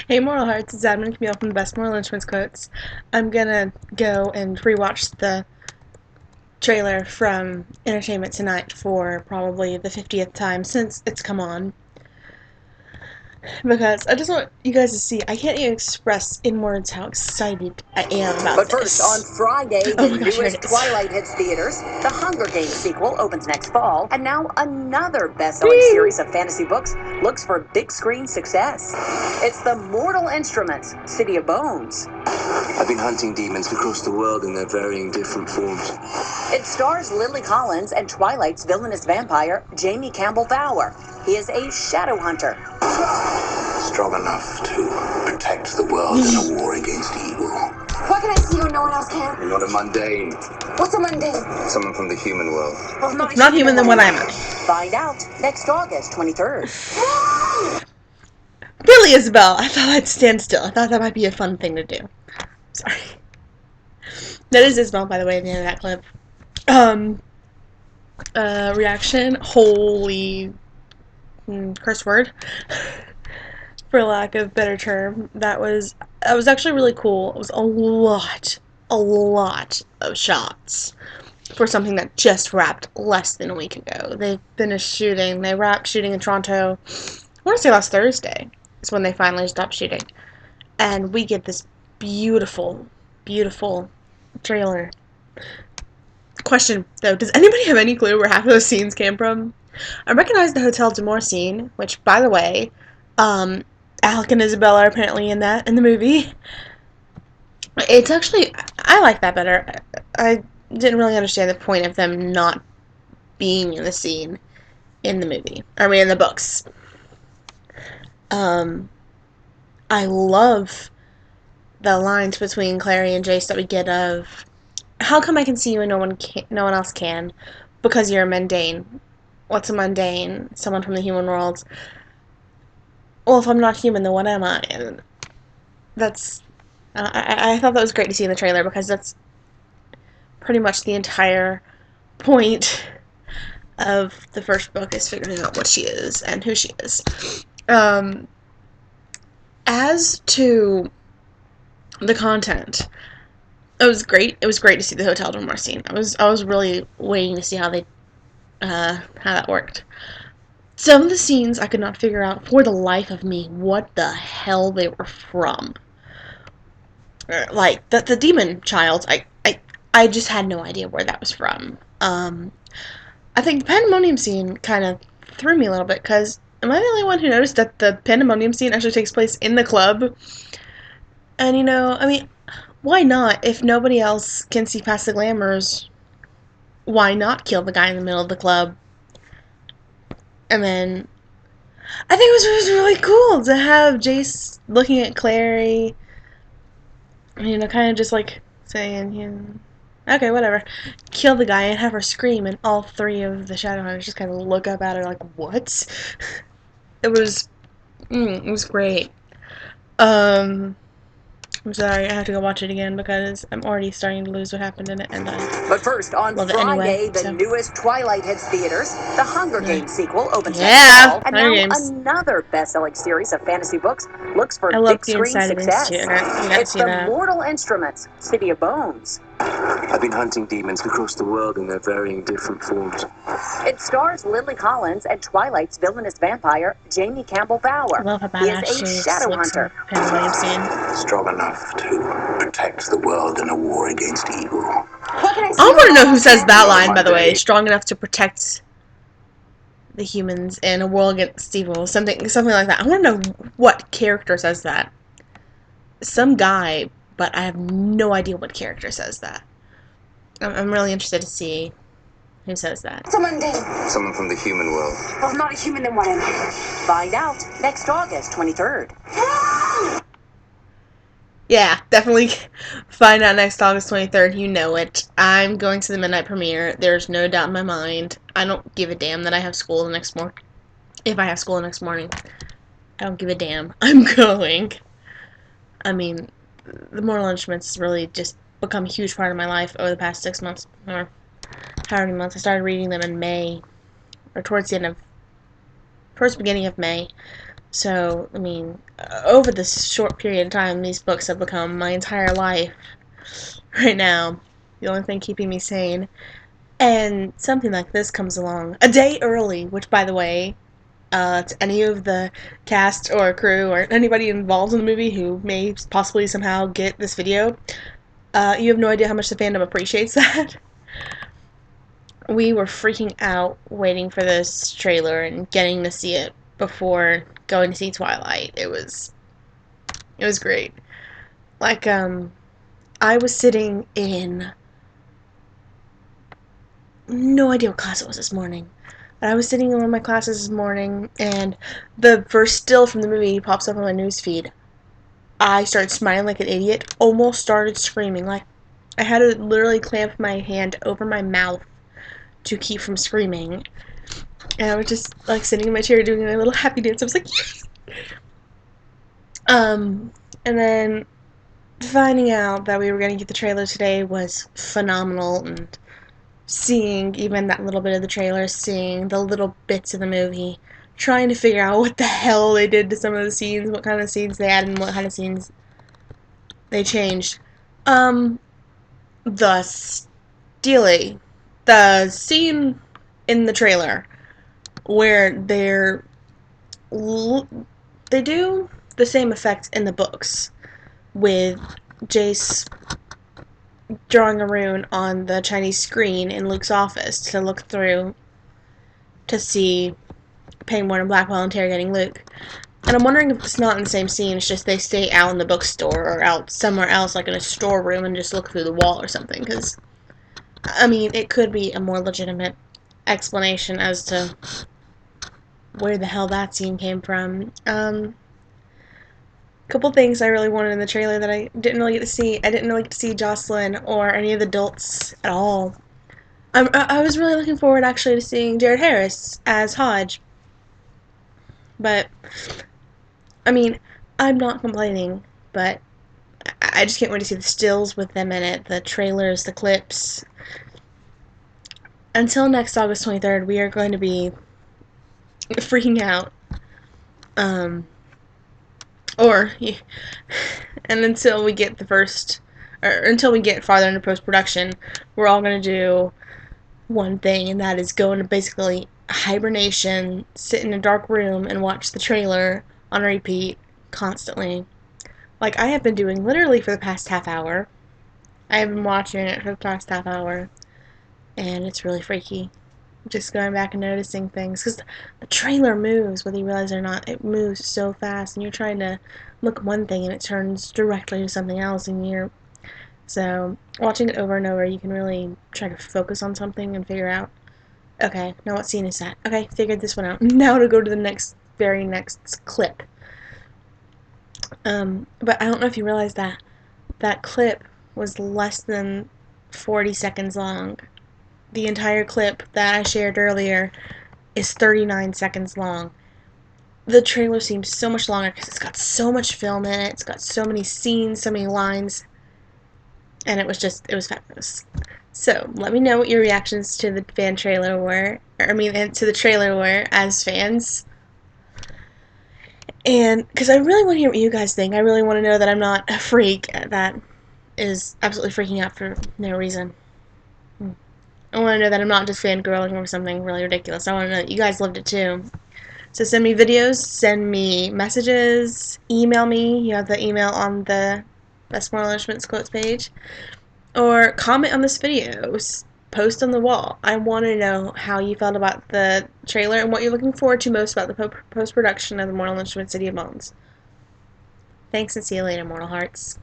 Hey, Moral Hearts, it's Admin Camille from the Best Moral Instruments Quotes. I'm gonna go and rewatch the trailer from Entertainment Tonight for probably the 50th time since it's come on. Because I just want you guys to see, I can't even express in words how excited I am about But this. first, on Friday, Oh the my gosh, here newest it is. Twilight hits theaters. The Hunger Games sequel opens next fall, and now another best-selling Whee! series of fantasy books looks for big-screen success. It's The Mortal Instruments, City of Bones. I've been hunting demons across the world in their varying different forms. It stars Lily Collins and Twilight's villainous vampire, Jamie Campbell Bower. He is a shadow hunter. Strong enough to protect the world in a war against evil. What can I see when no one else can? You're not a mundane. What's a mundane? Someone from the human world. Well, Not human than what I'm at. Find out next August 23rd. Really, Isabel, I thought I'd stand still. I thought that might be a fun thing to do. Sorry. That is Isabel, by the way, at the end of that clip. Reaction. Holy curse word. For lack of better term. That was actually really cool. It was a lot of shots for something that just wrapped less than a week ago. They finished shooting. They wrapped shooting in Toronto, I want to say last Thursday is when they finally stopped shooting. And we get this beautiful, beautiful trailer. Question, though, does anybody have any clue where half of those scenes came from? I recognize the Hotel d'Amour scene, which, by the way, Alec and Isabel are apparently in the movie. It's actually, I like that better. I didn't really understand the point of them not being in the scene in the movie. I mean, in the books. I love the lines between Clary and Jace that we get of, how come I can see you and no one else can? Because you're a mundane. What's a mundane? Someone from the human world. Well, if I'm not human, then what am I? And that's, I thought that was great to see in the trailer, because that's pretty much the entire point of the first book, is figuring out what she is and who she is. As to the content, it was great. It was great to see the Hotel d'Amour scene. I was really waiting to see how that worked. Some of the scenes I could not figure out for the life of me what the hell they were from. Like the demon child, I just had no idea where that was from. I think the pandemonium scene kind of threw me a little bit, because am I the only one who noticed that the pandemonium scene actually takes place in the club? And I mean, why not? If nobody else can see past the glamours, why not kill the guy in the middle of the club? And then I think it was really cool to have Jace looking at Clary, kind of just like saying, okay, whatever, kill the guy, and have her scream, and all three of the Shadowhunters just kind of look up at her like, what? It was great. I'm sorry, I have to go watch it again because I'm already starting to lose what happened in it, and But first, on love it Friday, anyway, the so. newest Twilight hits theaters. The Hunger Games sequel opens next Yeah, fall, and Hunger now Games. another best-selling series of fantasy books looks for I love the big-screen inside of these success. too. You got to It's see The that. Mortal Instruments, City of Bones. I've been hunting demons across the world in their varying different forms. It stars Lily Collins and Twilight's villainous vampire, Jamie Campbell Bower. I love how He badass is she a shadow looks in hunter. the pandemonium scene. Strong enough to protect the world in a war against evil. What can I see I want to when know no who one says can? that line, by the way. Strong enough to protect the humans in a war against evil. Something like that. I want to know what character says that. Some guy, but I have no idea what character says that. I'm really interested to see who says that. What's a mundane? Someone from the human world. Well, if not a human, then what am I? Find out next August 23rd. Yeah, definitely find out next August 23rd. You know it. I'm going to the midnight premiere. There's no doubt in my mind. I don't give a damn that I have school the next morning. If I have school the next morning, I don't give a damn. I'm going. I mean, the Mortal Instruments really just become a huge part of my life over the past 6 months, or however many months. I started reading them in May, or towards the beginning of May. So, I mean, over this short period of time, these books have become my entire life right now. The only thing keeping me sane. And something like this comes along a day early, which, by the way, to any of the cast or crew or anybody involved in the movie who may possibly somehow get this video, you have no idea how much the fandom appreciates that. We were freaking out waiting for this trailer and getting to see it before going to see Twilight. It was great. Like, I was sitting in, no idea what class it was this morning, but I was sitting in one of my classes this morning, and the first still from the movie pops up on my newsfeed. I started smiling like an idiot, almost started screaming. Like, I had to literally clamp my hand over my mouth to keep from screaming. And I was just, like, sitting in my chair doing a little happy dance. I was like, yes! And then finding out that we were going to get the trailer today was phenomenal, and seeing even that little bit of the trailer, seeing the little bits of the movie, trying to figure out what the hell they did to some of the scenes, what kind of scenes they added and what kind of scenes they changed. The Steely, the scene in the trailer where they do the same effect in the books with Jace drawing a rune on the Chinese screen in Luke's office to look through to see Paimon and Blackwell interrogating Luke. And I'm wondering if it's not in the same scene, it's just they stay out in the bookstore or out somewhere else, like in a storeroom, and just look through the wall or something. Because, I mean, it could be a more legitimate explanation as to where the hell that scene came from. Couple things I really wanted in the trailer that I didn't really get to see. I didn't really get to see Jocelyn or any of the adults at all. I was really looking forward, actually, to seeing Jared Harris as Hodge. But, I mean, I'm not complaining, but I just can't wait to see the stills with them in it, the trailers, the clips. Until next August 23rd, we are going to be freaking out. And until we get until we get farther into post-production, we're all going to do one thing, and that is go into basically hibernation, sit in a dark room, and watch the trailer on repeat constantly. Like I have been doing literally for the past half hour. I have been watching it for the past half hour, and it's really freaky. Just going back and noticing things, because the trailer moves, whether you realize it or not. It moves so fast, and you're trying to look at one thing, and it turns directly to something else, and so watching it over and over, you can really try to focus on something and figure out, okay, now what scene is that? Okay, figured this one out. Now to go to the very next clip. But I don't know if you realize that clip was less than 40 seconds long. The entire clip that I shared earlier is 39 seconds long. The trailer seems so much longer because it's got so much film in it. It's got so many scenes, so many lines. And it was fabulous. So, let me know what your reactions to the trailer were to the trailer were as fans. And, because I really want to hear what you guys think. I really want to know that I'm not a freak that is absolutely freaking out for no reason. I want to know that I'm not just fangirling over something really ridiculous. I want to know that you guys loved it too. So send me videos, send me messages, email me. You have the email on the Best Moral Instruments Quotes page. Or comment on this video. Post on the wall. I want to know how you felt about the trailer and what you're looking forward to most about the post-production of the Mortal Instruments City of Bones. Thanks, and see you later, Mortal Hearts.